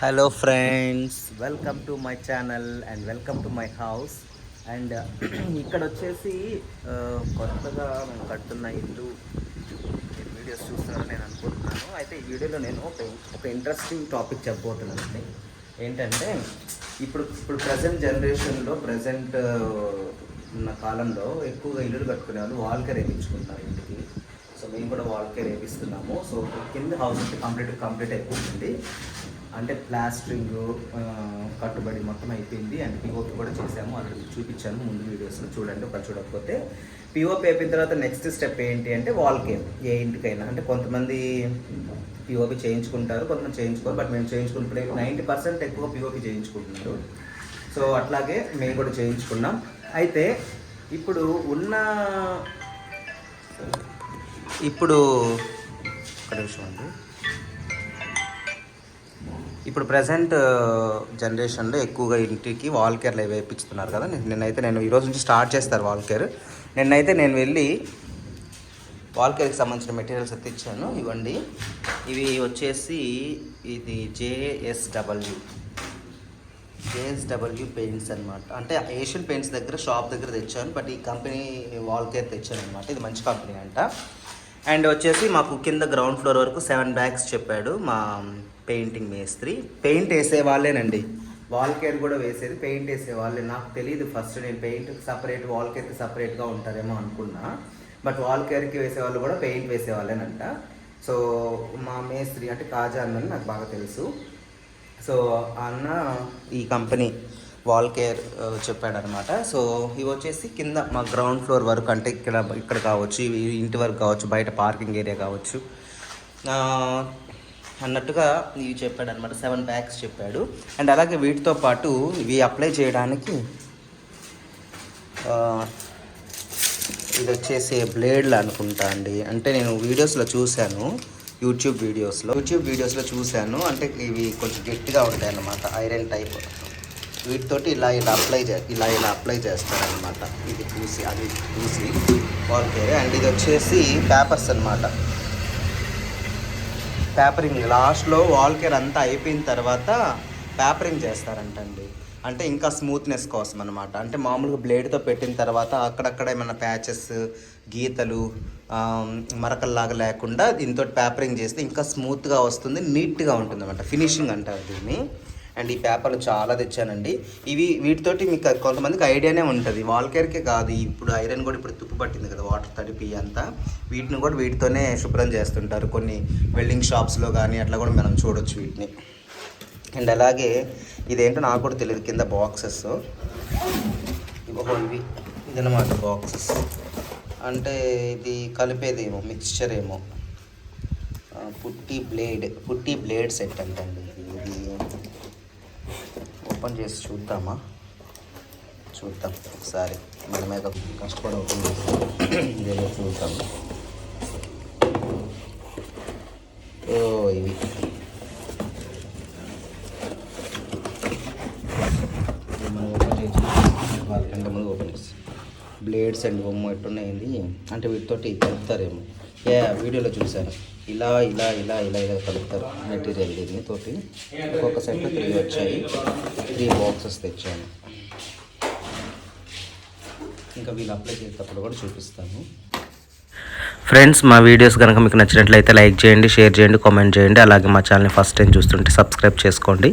Hello friends, welcome to my channel and welcome to my house. And ఇక్కడ వచ్చేసి కొత్తగా మేము కడుతున్న ఇల్లు వీడియోస్ చూస్తున్నారని నేను అనుకుంటున్నాను. అయితే ఈ వీడియోలో నేను ఒక ఇంట్రెస్టింగ్ టాపిక్ చెప్పబోతున్నానండి. ఏంటంటే ఇప్పుడు ప్రజెంట్ జనరేషన్లో ఉన్న కాలంలో ఎక్కువగా ఇల్లులు కట్టుకునే వాళ్ళు వాల్కే వేయించుకుంటారు ఇంటికి. సో మేము కూడా వాల్కే వేపిస్తున్నాము. సో కింద హౌస్ కంప్లీట్ అయిపోతుంది. అంటే ప్లాస్టరింగ్ కట్టుబడి మొత్తం అయిపోయింది. అండ్ పిఓపి కూడా చేసాము, అక్కడ చూపించాను ముందు వీడియోస్లో, చూడండి ఒక చూడకపోతే. పిఓపి అయిపోయిన తర్వాత నెక్స్ట్ స్టెప్ ఏంటి అంటే వాల్ కేర్. ఏ ఇంటికైనా అంటే కొంతమంది పిఓపి చేయించుకుంటారు, కొంతమంది చేయించుకోరు. బట్ మేము చేయించుకుంటే 90% ఎక్కువ పిఓపి చేయించుకుంటున్నారు. సో అట్లాగే మేము కూడా చేయించుకున్నాం. అయితే ఇప్పుడు ఒక నిమిషం అండి. ఇప్పుడు ప్రజెంట్ జనరేషన్లో ఎక్కువగా ఇంటికి వాల్ కేర్లు వేయించుతున్నారు కదా. నేను ఈరోజు నుంచి స్టార్ట్ చేస్తారు వాల్ కేర్. నేను వెళ్ళి వాల్ కేర్కి సంబంధించిన మెటీరియల్స్ తెచ్చాను. ఇవ్వండి, ఇవి వచ్చేసి ఇది జేఎస్డబ్ల్యూ పెయింట్స్ అనమాట. అంటే ఏషియన్ పెయింట్స్ షాప్ దగ్గర తెచ్చాను. బట్ ఈ కంపెనీ వాల్ కేర్ తెచ్చాను అనమాట. ఇది మంచి కంపెనీ అంట. అండ్ వచ్చేసి మాకు కింద గ్రౌండ్ ఫ్లోర్ వరకు 7 బ్యాగ్స్ చెప్పాడు మా పెయింటింగ్ మేస్త్రి. పెయింట్ వేసే వాళ్ళేనండి, వాల్ కేర్ కూడా వేసేది పెయింట్ వేసే వాళ్ళే. నాకు తెలియదు ఫస్ట్, నేను పెయింట్కి సపరేట్ వాల్ కేర్కి సపరేట్గా ఉంటారేమో అనుకున్నా. బట్ వాల్ కేర్కి వేసే వాళ్ళు కూడా పెయింట్ వేసే వాళ్ళేనంట. సో మా మేస్త్రి అంటే కాజా అన్నని నాకు బాగా తెలుసు. సో అన్న ఈ కంపెనీ వాల్ కేర్ చెప్పాడనమాట. సో ఇవి వచ్చేసి కింద మా గ్రౌండ్ ఫ్లోర్ వరకు, అంటే ఇక్కడ కావచ్చు, ఇంటి వరకు కావచ్చు, బయట పార్కింగ్ ఏరియా కావచ్చు అన్నట్టుగా ఇవి చెప్పాడనమాట. 7 బ్యాగ్స్ చెప్పాడు. అండ్ అలాగే వీటితో పాటు ఇవి అప్లై చేయడానికి ఇది వచ్చేసి బ్లేడ్లు అనుకుంటా అండి. అంటే నేను వీడియోస్లో చూశాను, యూట్యూబ్ వీడియోస్లో చూశాను. అంటే ఇవి కొంచెం గట్టిగా ఉంటాయి అన్నమాట, ఐరన్ టైప్. వీటితోటి ఇలా అప్లై చేస్తారనమాట. ఇది చూసి వాల్ కేర్. అండ్ ఇది వచ్చేసి పేపర్స్ అనమాట. పేపరింగ్ లాస్ట్లో వాల్ కేర్ అంతా అయిపోయిన తర్వాత పేపరింగ్ చేస్తారంటండి. అంటే ఇంకా స్మూత్నెస్ కోసం అనమాట. అంటే మామూలుగా బ్లేడ్తో పెట్టిన తర్వాత అక్కడక్కడ ఏమైనా ప్యాచెస్, గీతలు, మరకల్లాగా లేకుండా దీంతో పేపరింగ్ చేస్తే ఇంకా స్మూత్గా వస్తుంది, నీట్గా ఉంటుంది అనమాట. ఫినిషింగ్ అంటారు దీన్ని. అండ్ ఈ పేపర్లు చాలా తెచ్చానండి. వీటితోటి మీకు కొంతమందికి ఐడియానే ఉంటుంది, వాల్ కేర్కే కాదు, ఇప్పుడు ఐరన్ కూడా ఇప్పుడు తుప్పు పట్టింది కదా, వాటర్ తడిపి అంతా, వీటిని కూడా వీటితోనే శుభ్రం చేస్తుంటారు కొన్ని వెల్డింగ్ షాప్స్లో కానీ. అట్లా కూడా మనం చూడొచ్చు వీటిని. అండ్ అలాగే ఇదేంటో నాకు కూడా తెలియదు, కింద బాక్సెస్ ఇదన్నమాట. బాక్సెస్ అంటే ఇది కలిపేదేమో, మిక్స్చర్ ఏమో. పుట్టి బ్లేడ్ సెట్ అంటండి. ఇది ఓపెన్ చేసి చూద్దాం ఒకసారి. మనమే కష్టపడి ఓపెన్ చేస్తాం, ఇదేదో చూద్దాం. ఇవి మనం ఓపెన్ చేసి వాళ్ళకంటే ముందు ఓపెన్ చేసి బ్లేడ్స్ అండ్ బొమ్మ ఎట్టున్నాయింది. అంటే వీటితోటి కలుపుతారేమో, వీడియోలో చూశాను. ఇలా కలుపుతారు మెటీరియల్. దీన్ని తోటి ఒక్కొక్క సెట్ 3 వచ్చాయి. 3 బాక్సెస్ తెచ్చాను. ఇంకా వీళ్ళు అప్లై చేసేటప్పుడు కూడా చూపిస్తాను. ఫ్రెండ్స్, మా వీడియోస్ కనుక మీకు నచ్చినట్లయితే లైక్ చేయండి, షేర్ చేయండి, కామెంట్ చేయండి. అలాగే మా ఛానల్ని ఫస్ట్ టైం చూస్తుంటే సబ్స్క్రైబ్ చేసుకోండి.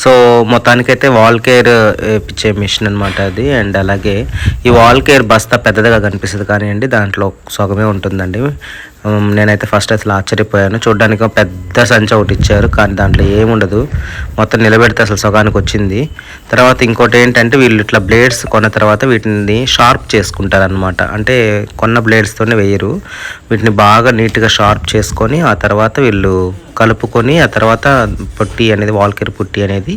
సో మొత్తానికైతే వాల్ కేర్ వేయించే మిషన్ అనమాట అది. అండ్ అలాగే ఈ వాల్ కేర్ బస్తా పెద్దదిగా కనిపిస్తుంది కానీ అండి దాంట్లో సగమే ఉంటుందండి. నేనైతే ఫస్ట్ అసలు ఆశ్చర్యపోయాను. చూడడానికి పెద్ద సంచి ఒకటి ఇచ్చారు కానీ దాంట్లో ఏముండదు, మొత్తం నిలబెడితే అసలు సగానికి వచ్చింది. తర్వాత ఇంకోటి ఏంటంటే వీళ్ళు ఇట్లా బ్లేడ్స్ కొన్న తర్వాత వీటిని షార్ప్ చేసుకుంటారనమాట. అంటే కొన్న బ్లేడ్స్తోనే వేయరు, వీటిని బాగా నీట్గా షార్ప్ చేసుకొని ఆ తర్వాత వీళ్ళు కలుపుకొని ఆ తర్వాత పుట్టి అనేది, వాల్ కేర్ పుట్టి అనేది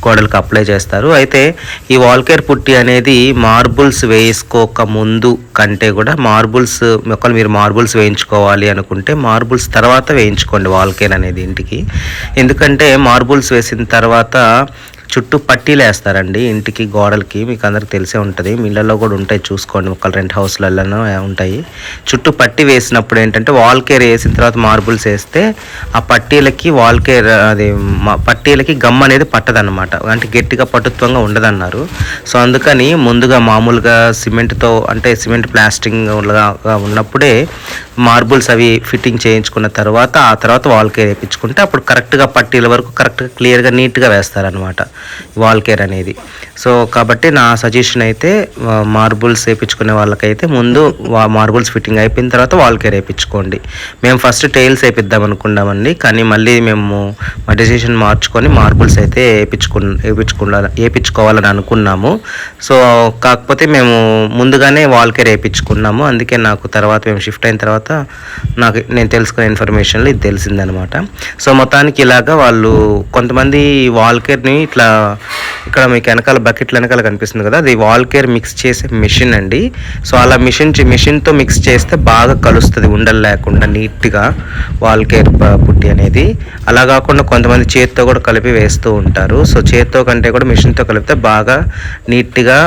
గోడలకు అప్లై చేస్తారు. అయితే ఈ వాల్ కేర్ పుట్టి అనేది మార్బుల్స్ వేసుకోక ముందు కంటే కూడా మీరు మార్బుల్స్ వేయించుకోవాలి అనుకుంటే మార్బుల్స్ తర్వాత వేయించుకోండి వాల్ కేర్ అనేది ఇంటికి. ఎందుకంటే మార్బుల్స్ వేసిన తర్వాత చుట్టూ పట్టీలు వేస్తారండి ఇంటికి గోడలకి. మీకు అందరికి తెలిసే ఉంటుంది, మిల్లలో కూడా ఉంటాయి, చూసుకోండి, ఒక రెంట్ హౌస్లలోనూ ఉంటాయి. చుట్టూ పట్టీ వేసినప్పుడు ఏంటంటే వాల్ కేర్ వేసిన తర్వాత మార్బుల్స్ వేస్తే ఆ పట్టీలకి వాల్ కేర్ అది పట్టీలకి గమ్ అనేది పట్టదన్నమాట, అంటే గట్టిగా పటుత్వంగా ఉండదన్నారు. సో అందుకని ముందుగా మామూలుగా సిమెంట్తో అంటే సిమెంట్ ప్లాస్టింగ్ ఉన్నప్పుడే మార్బుల్స్ అవి ఫిట్టింగ్ చేయించుకున్న తర్వాత ఆ తర్వాత వాల్ కేర్ వేయించుకుంటే అప్పుడు కరెక్ట్గా పట్టీల వరకు కరెక్ట్గా క్లియర్గా నీట్గా వేస్తారనమాట వాల్ కేర్ అనేది. సో కాబట్టి నా సజెషన్ అయితే మార్బుల్స్ వేయించుకునే వాళ్ళకైతే ముందు మార్బుల్స్ ఫిట్టింగ్ అయిపోయిన తర్వాత వాల్ కేర్ వేయించుకోండి. మేము ఫస్ట్ టైల్స్ వేయిద్దాం అనుకున్నామండి, కానీ మళ్ళీ మేము మా డెసిషన్ మార్చుకొని మార్బుల్స్ అయితే వేయించుకోవాలని అనుకున్నాము. సో కాకపోతే మేము ముందుగానే వాల్ కేర్ వేయించుకున్నాము. అందుకే నాకు తర్వాత మేము షిఫ్ట్ అయిన తర్వాత నేను తెలుసుకున్న ఇన్ఫర్మేషన్లో ఇది తెలిసిందనమాట. సో మొత్తానికి ఇలాగా వాళ్ళు కొంతమంది వాల్ కేర్ని ఇట్లా ఇక్కడ మీకు వెనకాల బకెట్ల వెనకాల కనిపిస్తుంది కదా, అది వాల్ కేర్ మిక్స్ చేసే మిషన్ అండి. సో అలా మిషన్తో మిక్స్ చేస్తే బాగా కలుస్తుంది ఉండలు లేకుండా నీట్గా వాల్ కేర్ పుట్టి అనేది. అలా కాకుండా కొంతమంది చేతితో కూడా కలిపి వేస్తూ ఉంటారు. సో చేతితో కంటే కూడా మిషన్తో కలిపితే బాగా నీట్గా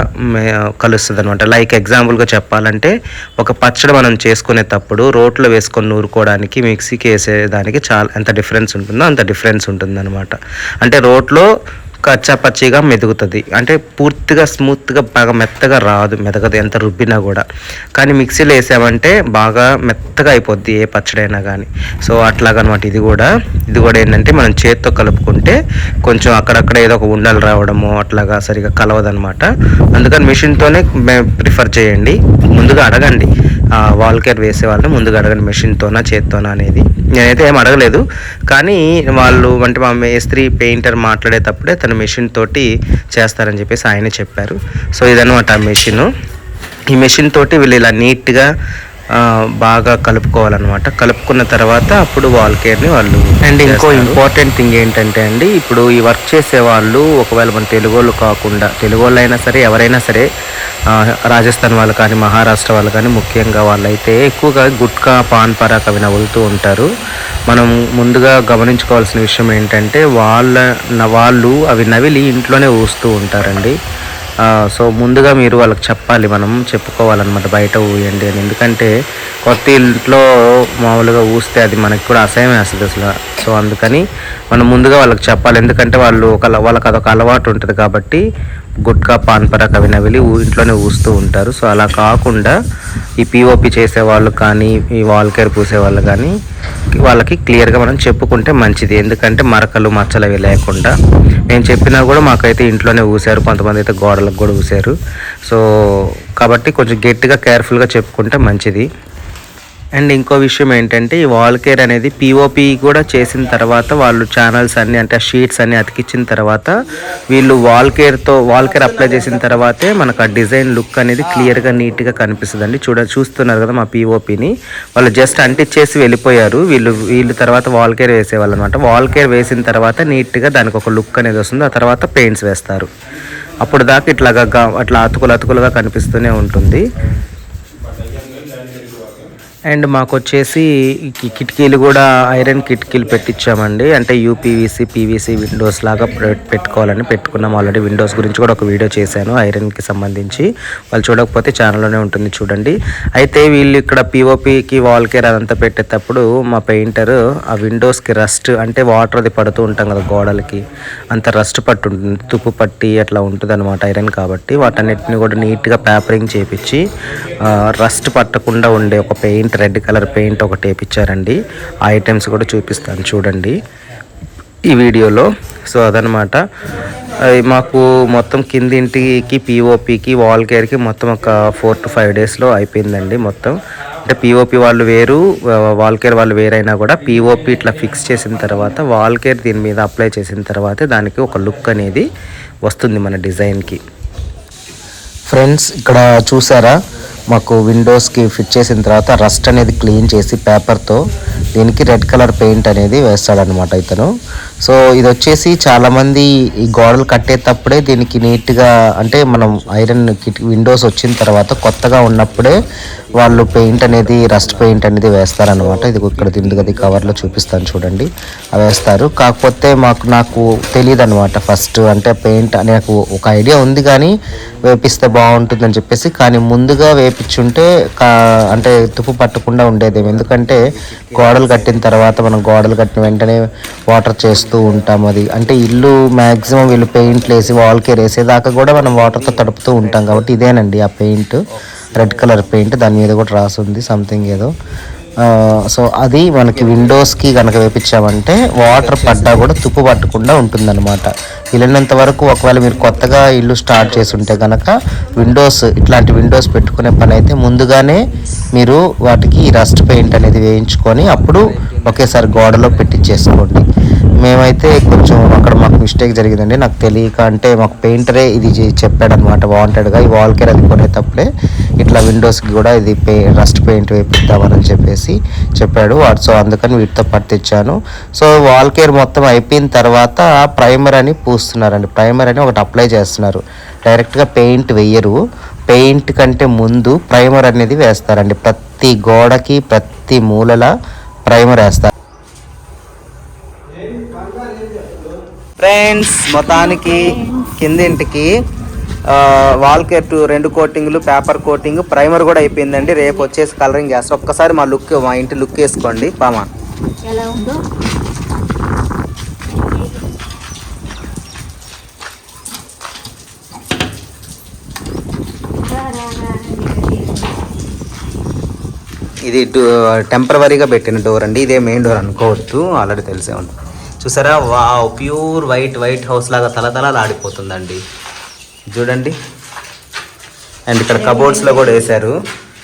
కలుస్తుంది అనమాట. లైక్ ఎగ్జాంపుల్గా చెప్పాలంటే ఒక పచ్చడి మనం చేసుకునేటప్పుడు రోట్లో వేసుకొని నూరుకోవడానికి మిక్సీకి వేసేదానికి చాలా ఎంత డిఫరెన్స్ ఉంటుందో అంత డిఫరెన్స్ ఉంటుందన్నమాట. అంటే రోట్లో కచ్చా పచ్చిగా మెదుగుతుంది, అంటే పూర్తిగా స్మూత్గా బాగా మెత్తగా రాదు, మెదగదు ఎంత రుబ్బినా కూడా. కానీ మిక్సీలో వేసామంటే బాగా మెత్తగా అయిపోద్ది ఏ పచ్చడైనా కానీ. సో అట్లాగనమాట ఇది కూడా ఏంటంటే మనం చేత్తో కలుపుకుంటే కొంచెం అక్కడక్కడ ఏదో ఒక ఉండలు రావడము అట్లాగా సరిగా కలవదనమాట. అందుకని మిషన్తోనే ప్రిఫర్ చేయండి. ముందుగా అడగండి వాల్ కేర్ వేసే వాళ్ళని, ముందుగా అడగండి మెషిన్తోనా చేత్తోనా అనేది. నేనైతే ఏం అడగలేదు, కానీ వాళ్ళు అంటే మా మేస్త్రి పెయింటర్ మాట్లాడేటప్పుడే తను మెషిన్ తోటి చేస్తారని చెప్పేసి ఆయనే చెప్పారు. సో ఇదన్నమాట ఆ మెషిన్. ఈ మెషిన్ తోటి వీళ్ళు ఇలా నీట్గా బాగా కలుపుకోవాలన్నమాట. కలుపుకున్న తర్వాత అప్పుడు వాల్ కేర్ని వాళ్ళు. అండ్ ఇంకో ఇంపార్టెంట్ థింగ్ ఏంటంటే అండి, ఇప్పుడు ఈ వర్క్ చేసే వాళ్ళు ఒకవేళ మన తెలుగు వాళ్ళు కాకుండా, తెలుగు వాళ్ళు అయినా సరే ఎవరైనా సరే, రాజస్థాన్ వాళ్ళు కానీ మహారాష్ట్ర వాళ్ళు కానీ ముఖ్యంగా వాళ్ళైతే ఎక్కువగా గుట్కా పాన్ పరాక్ అవి నవ్వులుతూ ఉంటారు. మనం ముందుగా గమనించుకోవాల్సిన విషయం ఏంటంటే వాళ్ళు అవి నవిలి ఇంట్లోనే ఊస్తూ ఉంటారండి. సో ముందుగా మీరు వాళ్ళకి చెప్పాలి, మనం చెప్పుకోవాలన్నమాట బయట ఊయండి అని. ఎందుకంటే కొత్త ఇంట్లో మామూలుగా ఊస్తే అది మనకి కూడా అసహ్యం వేస్తుంది అసలు. సో అందుకని మనం ముందుగా వాళ్ళకి చెప్పాలి, ఎందుకంటే వాళ్ళకి అదొక అలవాటు ఉంటుంది కాబట్టి గుట్కా పాన్ పరాక్ అవి నవిలి ఇంట్లోనే ఊస్తూ ఉంటారు. సో అలా కాకుండా ఈ పిఓపి చేసేవాళ్ళు కానీ ఈ వాల్ కేర్ పూసేవాళ్ళు కానీ వాళ్ళకి క్లియర్గా మనం చెప్పుకుంటే మంచిది. ఎందుకంటే మరకలు మచ్చలు అవి లేకుండా. నేను చెప్పినా కూడా మాకైతే ఇంట్లోనే ఊసారు, కొంతమంది అయితే గోడలకు కూడా ఊసారు. సో కాబట్టి కొంచెం గట్టిగా కేర్ఫుల్గా చెప్పుకుంటే మంచిది. అండ్ ఇంకో విషయం ఏంటంటే ఈ వాల్ కేర్ అనేది పిఓపి కూడా చేసిన తర్వాత వాళ్ళు ఛానల్స్ అన్నీ అంటే షీట్స్ అన్నీ అతికించిన తర్వాత వీళ్ళు వాల్ కేర్ అప్లై చేసిన తర్వాతే మనకు ఆ డిజైన్ లుక్ అనేది క్లియర్గా నీట్గా కనిపిస్తుంది అండి. చూస్తున్నారు కదా మా పిఓపిని, వాళ్ళు జస్ట్ అంటించేసి వెళ్ళిపోయారు. వీళ్ళు తర్వాత వాల్ కేర్ వేసేవాళ్ళు అనమాట. వాల్ కేర్ వేసిన తర్వాత నీట్గా దానికి ఒక లుక్ అనేది వస్తుంది. ఆ తర్వాత పెయింట్స్ వేస్తారు. అప్పుడు దాకా అట్లా అతుకులుగా కనిపిస్తూనే ఉంటుంది. అండ్ మాకు వచ్చేసి కిటికీలు కూడా ఐరన్ కిటికీలు పెట్టించామండి. అంటే యూపీవీసీ పీవీసీ విండోస్ లాగా పెట్టుకోవాలని పెట్టుకున్నాం. ఆల్రెడీ విండోస్ గురించి కూడా ఒక వీడియో చేశాను ఐరన్కి సంబంధించి, వాళ్ళు చూడకపోతే ఛానల్లోనే ఉంటుంది చూడండి. అయితే వీళ్ళు ఇక్కడ పిఓపికి వాల్ కేర్ అదంతా పెట్టేటప్పుడు మా పెయింటర్ ఆ విండోస్కి రస్ట్ అంటే వాటర్ అది పడుతూ ఉంటాం కదా గోడలకి, అంత రస్ట్ పట్టు ఉంటుంది, తుప్పు పట్టి అట్లా ఉంటుంది అనమాట ఐరన్ కాబట్టి. వాటన్నిటిని కూడా నీట్గా పేపరింగ్ చేపించి రస్ట్ పట్టకుండా ఉండే ఒక పెయింట్, రెడ్ కలర్ పెయింట్ ఒకటి వేయించారండి. ఆ ఐటమ్స్ కూడా చూపిస్తాను చూడండి ఈ వీడియోలో. సో అదనమాట మాకు మొత్తం కింది ఇంటికి పిఓపికి వాల్ కేర్కి మొత్తం ఒక 4 to 5 daysలో అయిపోయిందండి మొత్తం. అంటే పిఓపి వాళ్ళు వేరు, వాల్ కేర్ వాళ్ళు వేరైనా కూడా పిఓపి ఇట్లా ఫిక్స్ చేసిన తర్వాత వాల్ కేర్ దీని మీద అప్లై చేసిన తర్వాతే దానికి ఒక లుక్ అనేది వస్తుంది మన డిజైన్కి. ఫ్రెండ్స్ ఇక్కడ చూసారా, మాకు విండోస్కి ఫిట్ చేసిన తర్వాత రస్ట్ అనేది క్లీన్ చేసి పేపర్తో దీనికి రెడ్ కలర్ పెయింట్ అనేది వేస్తాడనమాట ఇతను. సో ఇది వచ్చేసి చాలామంది ఈ గోడలు కట్టేటప్పుడే దీనికి నీట్గా అంటే మనం ఐరన్ విండోస్ వచ్చిన తర్వాత కొత్తగా ఉన్నప్పుడే వాళ్ళు పెయింట్ అనేది రస్ట్ పెయింట్ అనేది వేస్తారనమాట. ఇది ఇక్కడ దిండుగది కవర్లో చూపిస్తాను చూడండి, అవి వేస్తారు. కాకపోతే నాకు తెలియదు అనమాట ఫస్ట్, అంటే పెయింట్ నాకు ఒక ఐడియా ఉంది కానీ వేపిస్తే బాగుంటుందని చెప్పేసి, కానీ ముందుగా వేపించుంటే అంటే తుప్పు పట్టకుండా ఉండేది. ఎందుకంటే గోడలు కట్టిన తర్వాత మనం గోడలు కట్టిన వెంటనే వాటర్ చేస్తూ ఉంటాం. అది అంటే ఇల్లు మ్యాక్సిమం వీళ్ళు పెయింట్లు వేసి వాల్ కేర్ వేసేదాకా కూడా మనం వాటర్తో తడుపుతూ ఉంటాం. కాబట్టి ఇదేనండి ఆ పెయింట్, రెడ్ కలర్ పెయింట్, దాని మీద కూడా రాసుంది సంథింగ్ ఏదో. సో అది మనకి విండోస్కి కనుక వేపించామంటే వాటర్ పడ్డా కూడా తుప్పు పట్టకుండా ఉంటుందన్నమాట. వీలైనంత వరకు ఒకవేళ మీరు కొత్తగా ఇల్లు స్టార్ట్ చేసి ఉంటే కనుక విండోస్, ఇట్లాంటి విండోస్ పెట్టుకునే పని అయితే ముందుగానే మీరు వాటికి రస్ట్ పెయింట్ అనేది వేయించుకొని అప్పుడు ఒకేసారి గోడలో పెట్టించేసుకోండి. మేమైతే కొంచెం అక్కడ మాకు మిస్టేక్ జరిగిందండి, నాకు తెలియక. అంటే మాకు పెయింటరే ఇది చెప్పాడనమాట వాంటెడ్గా, ఈ వాల్ కేర్ అది కొనేటప్పుడే ఇట్లా విండోస్కి కూడా ఇది రస్ట్ పెయింట్ వేపిద్దామని చెప్పేసి చెప్పాడు వాడు. సో అందుకని వీటితో పాటు తెచ్చాను. సో వాల్ కేర్ మొత్తం అయిపోయిన తర్వాత ప్రైమర్ అని పూస్తున్నారండి. ప్రైమర్ అని ఒకటి అప్లై చేస్తున్నారు, డైరెక్ట్గా పెయింట్ వేయరు. పెయింట్ కంటే ముందు ప్రైమర్ అనేది వేస్తారండి. ప్రతి గోడకి ప్రతి మూలల ప్రైమర్ వేస్తారు. ఫ్రెండ్స్ మొత్తానికి కిందింటికి వాల్ కేర్ 2 కోటింగ్లు, పేపర్ కోటింగ్, ప్రైమర్ కూడా అయిపోయిందండి. రేపు వచ్చేసి కలరింగ్ చేస్తాం. ఒక్కసారి మా ఇంటి లుక్ వేసుకోండి పామా. ఇది టెంపరవరీగా పెట్టిన డోర్ అండి, ఇదే మెయిన్ డోర్ అనుకోవద్దు, ఆల్రెడీ తెలిసే ఉంది. చూసారా, ప్యూర్ వైట్ హౌస్ లాగా తలతలలాడిపోతుందండి చూడండి. అండ్ ఇక్కడ కబోర్డ్స్లో కూడా వేశారు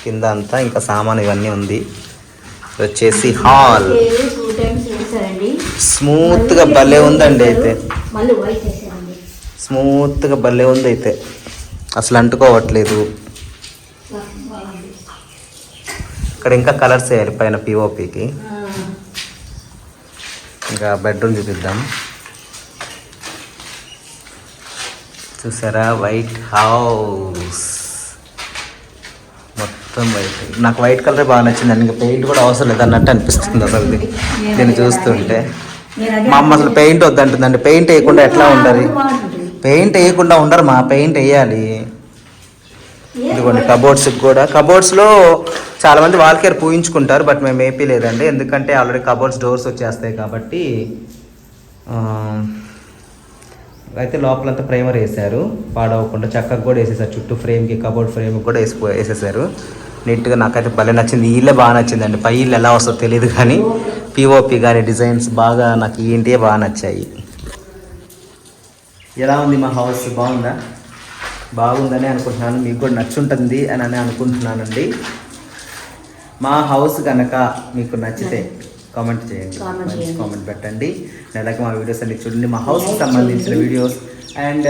కింద అంతా, ఇంకా సామాన్ ఇవన్నీ ఉంది. వచ్చేసి హాల్ స్మూత్గా భలే ఉందండి. అయితే స్మూత్గా భలే ఉంది, అయితే అసలు అంటుకోవట్లేదు. ఇక్కడ ఇంకా కలర్స్ వేయాలి పైన పిఓపికి. ఇంకా బెడ్రూమ్ చూపిద్దాం. చూసారా, వైట్ హౌస్ మొత్తం వైట్. నాకు వైట్ కలర్ బాగా నచ్చింది, ఇంకా పెయింట్ కూడా అవసరం లేదు అన్నట్టు అనిపిస్తుంది అసలు దీన్ని చూస్తుంటే. మా అమ్మ అసలు పెయింట్ వద్దంటుందండి. పెయింట్ వేయకుండా ఎట్లా ఉండాలి? పెయింట్ వేయకుండా ఉండరు మా, పెయింట్ వేయాలి. ఇదిగోండి కబోర్డ్స్కి కూడా, కబోర్డ్స్లో చాలామంది వాల్ కేర్ పూయించుకుంటారు, బట్ మేము ఏపీ లేదండి. ఎందుకంటే ఆల్రెడీ కబోర్డ్స్ డోర్స్ వచ్చేస్తాయి కాబట్టి. అయితే లోపలంతా ప్రైమర్ వేసారు, పాడవకుండా చక్కగా కూడా వేసేసారు. చుట్టూ ఫ్రేమ్కి, కబోర్డ్ ఫ్రేమ్కి కూడా వేసేసారు నీట్గా. నాకైతే భలే నచ్చింది. ఈ ఇల్లే బాగా నచ్చిందండి. పై ఇల్లు ఎలా వస్తుందో తెలియదు కానీ పిఓపి కానీ డిజైన్స్ బాగా నాకు ఈ ఇంటియే బాగా నచ్చాయి. ఎలా ఉంది మా హౌస్? బాగుందా? బాగుందని అనుకుంటున్నాను, మీకు కూడా నచ్చుంటుంది అని అనుకుంటున్నానండి. మా హౌస్ కనుక మీకు నచ్చితే కామెంట్ చేయండి, మంచి కామెంట్ పెట్టండి. అలాగే మా వీడియోస్ అన్ని చూడండి, మా హౌస్కి సంబంధించిన వీడియోస్. అండ్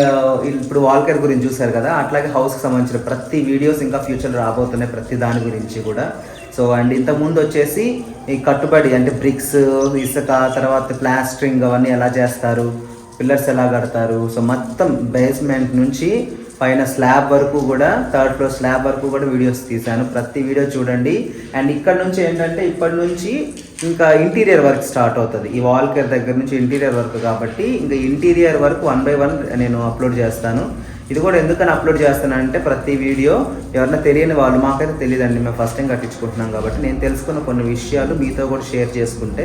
ఇప్పుడు వాల్ కేర్ గురించి చూసారు కదా, అట్లాగే హౌస్కి సంబంధించిన ప్రతి వీడియోస్ ఇంకా ఫ్యూచర్లో రాబోతున్నాయి, ప్రతి దాని గురించి కూడా. సో అండ్ ఇంతకుముందు వచ్చేసి ఈ కట్టుబడి అంటే బ్రిక్స్, ఇసుక, తర్వాత ప్లాస్టరింగ్ అవన్నీ ఎలా చేస్తారు, పిల్లర్స్ ఎలా కడతారు. సో మొత్తం బేస్మెంట్ నుంచి పైన స్లాబ్ వరకు కూడా, 3rd ఫ్లోర్ స్లాబ్ వరకు కూడా వీడియోస్ తీశాను. ప్రతి వీడియో చూడండి. అండ్ ఇక్కడ నుంచి ఏంటంటే ఇప్పటి నుంచి ఇంకా ఇంటీరియర్ వర్క్ స్టార్ట్ అవుతుంది. ఈ వాల్ కేర్ దగ్గర నుంచి ఇంటీరియర్ వర్క్ కాబట్టి ఇంకా ఇంటీరియర్ వర్క్ 1 by 1 నేను అప్లోడ్ చేస్తాను. ఇది కూడా ఎందుకని అప్లోడ్ చేస్తానంటే ప్రతి వీడియో ఎవరైనా తెలియని వాళ్ళు, మాకైతే తెలియదండి, మేము ఫస్ట్ టైం కట్టించుకుంటున్నాం కాబట్టి నేను తెలుసుకున్న కొన్ని విషయాలు మీతో కూడా షేర్ చేసుకుంటే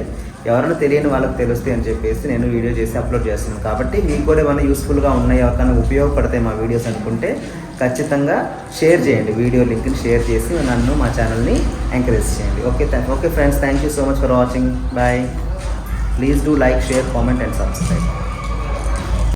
ఎవరైనా తెలియని వాళ్ళకి తెలుస్తాయి అని చెప్పేసి నేను వీడియో చేసి అప్లోడ్ చేస్తున్నాను. కాబట్టి మీకు కూడా ఏమైనా యూస్ఫుల్గా ఉన్నాయి, ఎవరికైనా ఉపయోగపడతాయి మా వీడియోస్ అనుకుంటే ఖచ్చితంగా షేర్ చేయండి. వీడియో లింక్ని షేర్ చేసి నన్ను, మా ఛానల్ని ఎంకరేజ్ చేయండి. Okay friends, thank you so much for watching. Bye. Please do like, share, comment and subscribe.